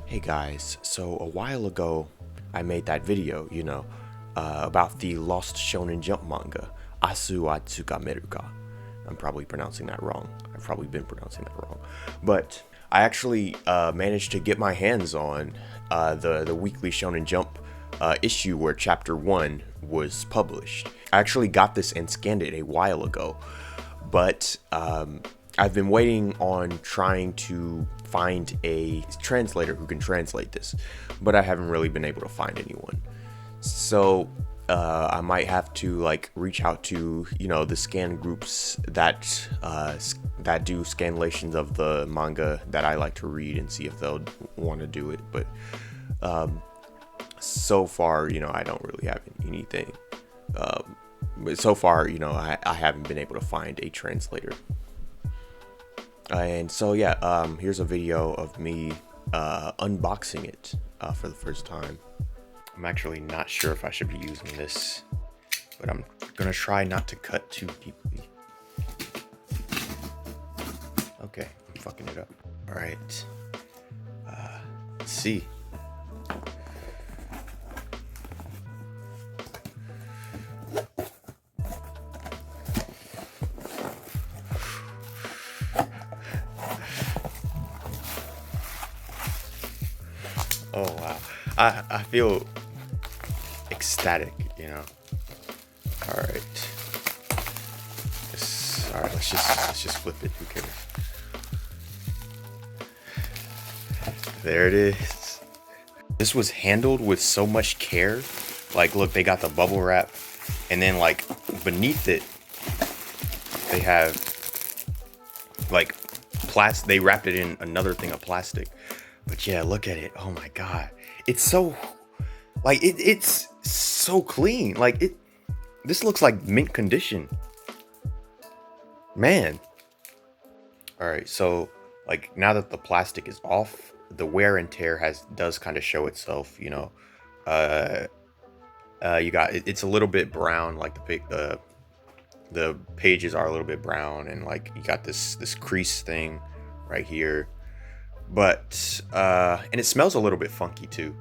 Hey guys, so a while ago I made that video, about the Lost Shonen Jump manga, Asu wa Tsukameru ka. I'm probably pronouncing that wrong. I've probably been pronouncing that wrong. But I actually managed to get my hands on the weekly Shonen Jump issue where chapter 1 was published. I actually got this and scanned it a while ago, but I've been waiting on trying to find a translator who can translate this, but I haven't really been able to find anyone. So I might have to reach out to the scan groups that do scanlations of the manga that I like to read and see if they'll want to do it. But so far, I don't really have anything. But so far, I haven't been able to find a translator. And so yeah, here's a video of me unboxing it for the first time. I'm actually not sure if I should be using this, but I'm gonna try not to cut too deeply. Okay, I'm fucking it up. All right, let's see. Oh wow, I feel ecstatic, All right, all right. Let's just flip it. Who cares? There it is. This was handled with so much care. Look, they got the bubble wrap, and then beneath it, they have they wrapped it in another thing of plastic. But yeah, look at it. Oh my god. It's so it's so clean. This looks like mint condition. Man. All right, so now that the plastic is off, the wear and tear does kind of show itself, you got it's a little bit brown, the pages are a little bit brown, and you got this crease thing right here. But and it smells a little bit funky too.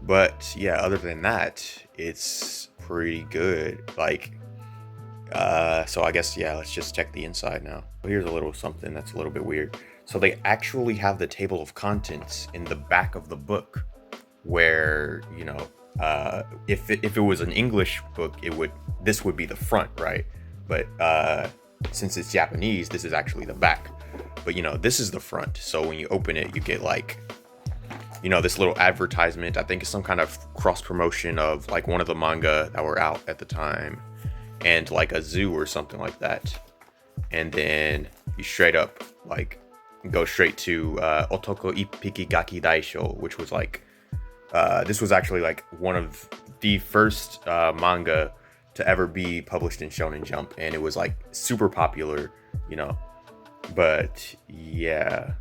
But yeah, other than that, it's pretty good. So I guess yeah, let's just check the inside now. Here's a little something that's a little bit weird. So they actually have the table of contents in the back of the book, where if it was an English book, this would be the front, right? But since it's Japanese, this is actually the back. But this is the front, so when you open it, you get this little advertisement. I think it's some kind of cross promotion of one of the manga that were out at the time, and a zoo or something like that. And then you straight up go straight to Otoko Ippiki Gaki Daisho, which was this was actually one of the first manga to ever be published in Shonen Jump, and it was super popular, But yeah,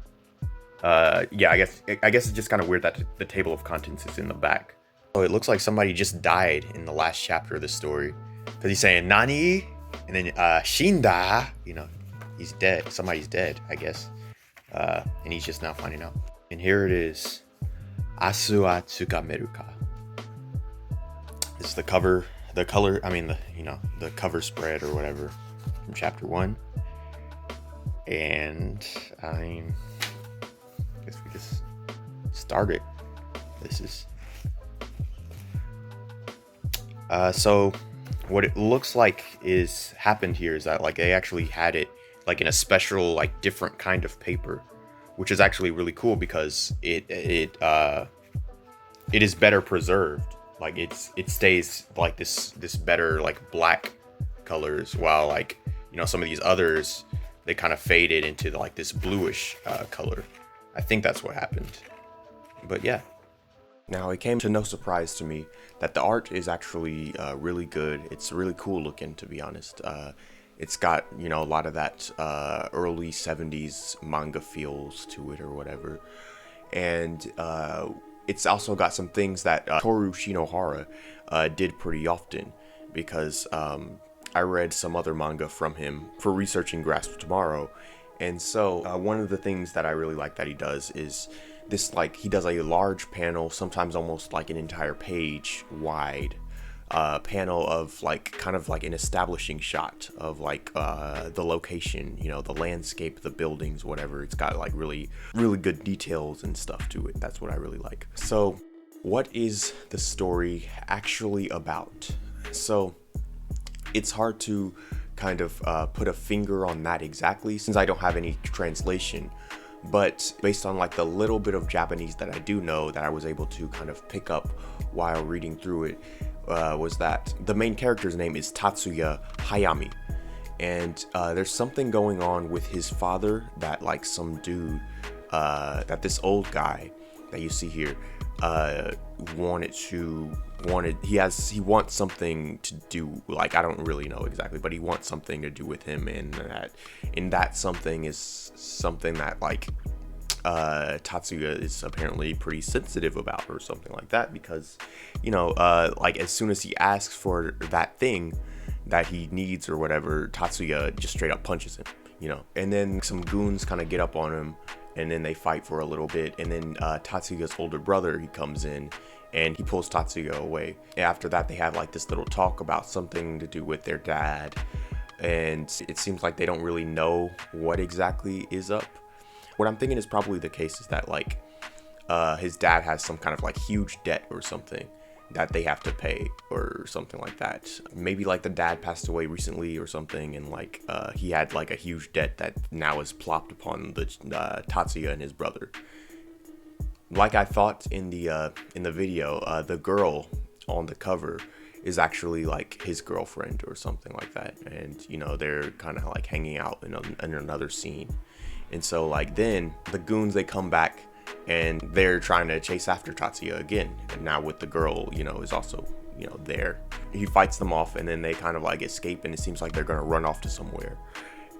I guess it's just kind of weird that the table of contents is in the back. Oh, it looks like somebody just died in the last chapter of the story, because he's saying "Nani," and then "Shinda." He's dead. Somebody's dead, I guess, and he's just now finding out. And here it is, "Asu wa Tsukameru ka." This is the cover, the color. I mean, the cover spread or whatever from chapter 1. And I guess we just started. This is so what it looks like is happened here is that they actually had it in a special different kind of paper, which is actually really cool because it is better preserved. It stays this better black colors, while some of these others, they kind of faded into this bluish color. I think that's what happened. But yeah. Now, it came to no surprise to me that the art is actually really good. It's really cool looking, to be honest. It's got, a lot of that early 70s manga feels to it or whatever. And it's also got some things that Toru Shinohara did pretty often, because I read some other manga from him for researching Grasp of Tomorrow, and so one of the things that I really like that he does is this, like, he does a large panel, sometimes almost like an entire page wide panel of like kind of like an establishing shot of like the location, you know, the landscape, the buildings, whatever. It's got like really good details and stuff to it. That's what I really like. So what is the story actually about? So it's hard to kind of put a finger on that exactly, since I don't have any translation. But based on like the little bit of Japanese that I do know, that I was able to kind of pick up while reading through it, was that the main character's name is Tatsuya Hayami. And there's something going on with his father, that like some dude, that this old guy that you see here, he wants something to do, like, I don't really know exactly, but he wants something to do with him, and that something is something that like Tatsuya is apparently pretty sensitive about, or something like that, because, you know, like as soon as he asks for that thing that he needs or whatever, Tatsuya just straight up punches him, you know. And then some goons kind of get up on him, and then they fight for a little bit, and then Tatsuya's older brother, he comes in and he pulls Tatsuya away. After that, they have like this little talk about something to do with their dad, and it seems like they don't really know what exactly is up. What I'm thinking is probably the case is that like his dad has some kind of like huge debt or something that they have to pay, or something like that. Maybe like the dad passed away recently or something, and like he had like a huge debt that now is plopped upon the Tatsuya and his brother. Like I thought in the video, the girl on the cover is actually like his girlfriend or something like that, and you know, they're kind of like hanging out in another scene. And so like then the goons, they come back and they're trying to chase after Tatsuya again, and now with the girl, you know, is also, you know, there. He fights them off, and then they kind of like escape, and it seems like they're gonna run off to somewhere.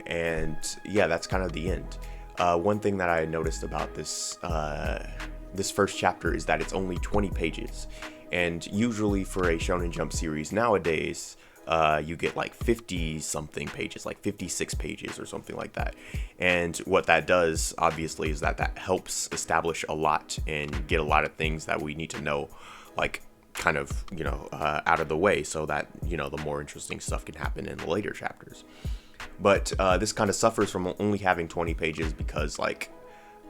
And yeah, that's kind of the end. One thing that I noticed about this this first chapter is that it's only 20 pages, and usually for a Shonen Jump series nowadays, you get like 50 something pages, like 56 pages or something like that. And what that does, obviously, is that helps establish a lot and get a lot of things that we need to know, like kind of, you know, out of the way, so that, you know, the more interesting stuff can happen in the later chapters. But this kind of suffers from only having 20 pages because like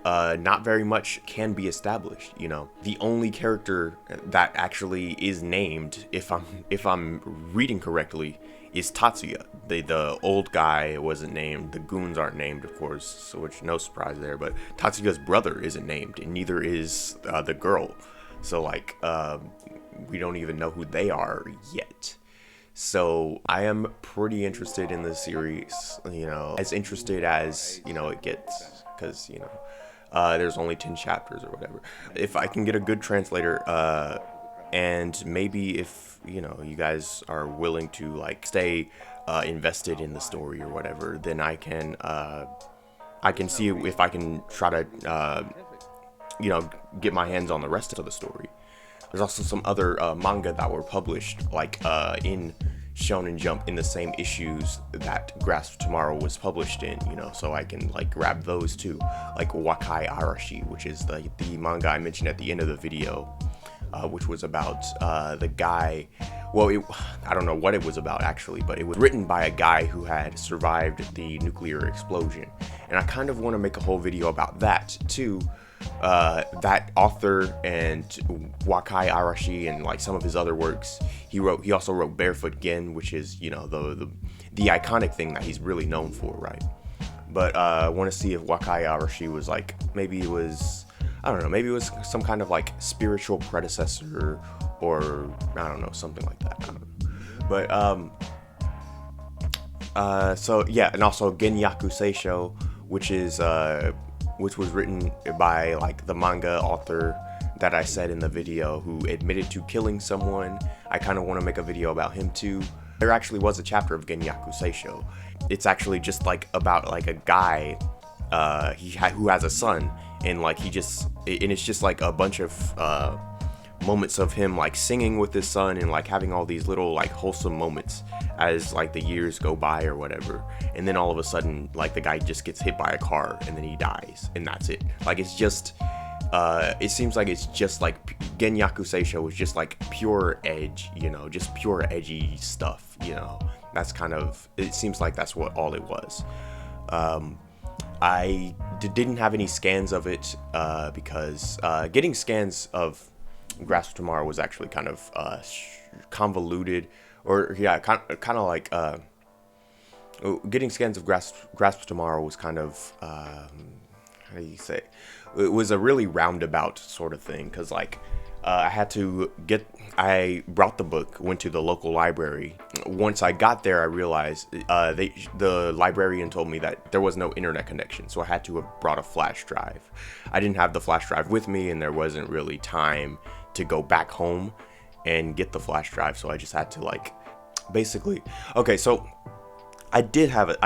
not very much can be established, you know. The only character that actually is named, if I'm reading correctly, is Tatsuya. The old guy wasn't named, the goons aren't named, of course, so which, no surprise there, but Tatsuya's brother isn't named, and neither is the girl. So like we don't even know who they are yet. So I am pretty interested in this series, you know, as interested as, you know, it gets, because, you know, there's only 10 chapters or whatever. If I can get a good translator, and maybe if, you know, you guys are willing to like stay invested in the story or whatever, then I can see if I can try to you know, get my hands on the rest of the story. There's also some other manga that were published like in Shonen Jump in the same issues that Grasp Tomorrow was published in, you know, so I can like grab those too, like Wakai Arashi, which is the manga I mentioned at the end of the video, which was about the guy, well, I don't know what it was about actually, but it was written by a guy who had survived the nuclear explosion, and I kind of want to make a whole video about that too. That author and Wakai Arashi and like some of his other works, he also wrote Barefoot Gen, which is, you know, the iconic thing that he's really known for, right? But I want to see if Wakai Arashi was like, maybe it was, I don't know, maybe it was some kind of like spiritual predecessor, or I don't know, something like that. I don't know. But so yeah, and also Genyaku Seisho, which was written by like the manga author that I said in the video, who admitted to killing someone. I kind of want to make a video about him too. There actually was a chapter of Genyaku Seisho. It's actually just like about like a guy who has a son, and like it's just like a bunch of moments of him like singing with his son and like having all these little like wholesome moments as like the years go by or whatever, and then all of a sudden like the guy just gets hit by a car and then he dies, and that's it. Like it's just it seems like it's just like Genyaku Seisho was just like pure edge, just pure edgy stuff, That's kind of, it seems like that's what all it was. I didn't have any scans of it because getting scans of Grasp of Tomorrow was actually kind of convoluted, or yeah, kind of like getting scans of Grasp of Tomorrow was kind of how do you say? It was a really roundabout sort of thing, because like I brought the book, went to the local library. Once I got there, I realized the librarian told me that there was no internet connection, so I had to have brought a flash drive. I didn't have the flash drive with me, and there wasn't really time to go back home and get the flash drive, so I just had to like basically, okay, so I did have it.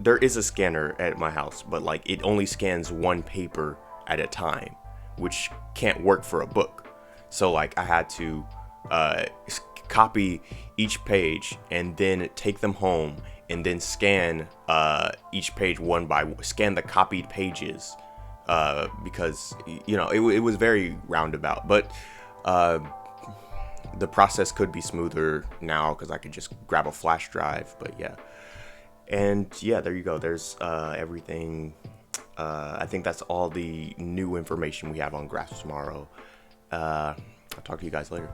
There is a scanner at my house, but like it only scans one paper at a time, which can't work for a book. So like I had to copy each page and then take them home and then scan each page scan the copied pages because it was very roundabout, but the process could be smoother now because I could just grab a flash drive. But yeah. And yeah, there you go. There's everything. I think that's all the new information we have on Grasp of Tomorrow. I'll talk to you guys later.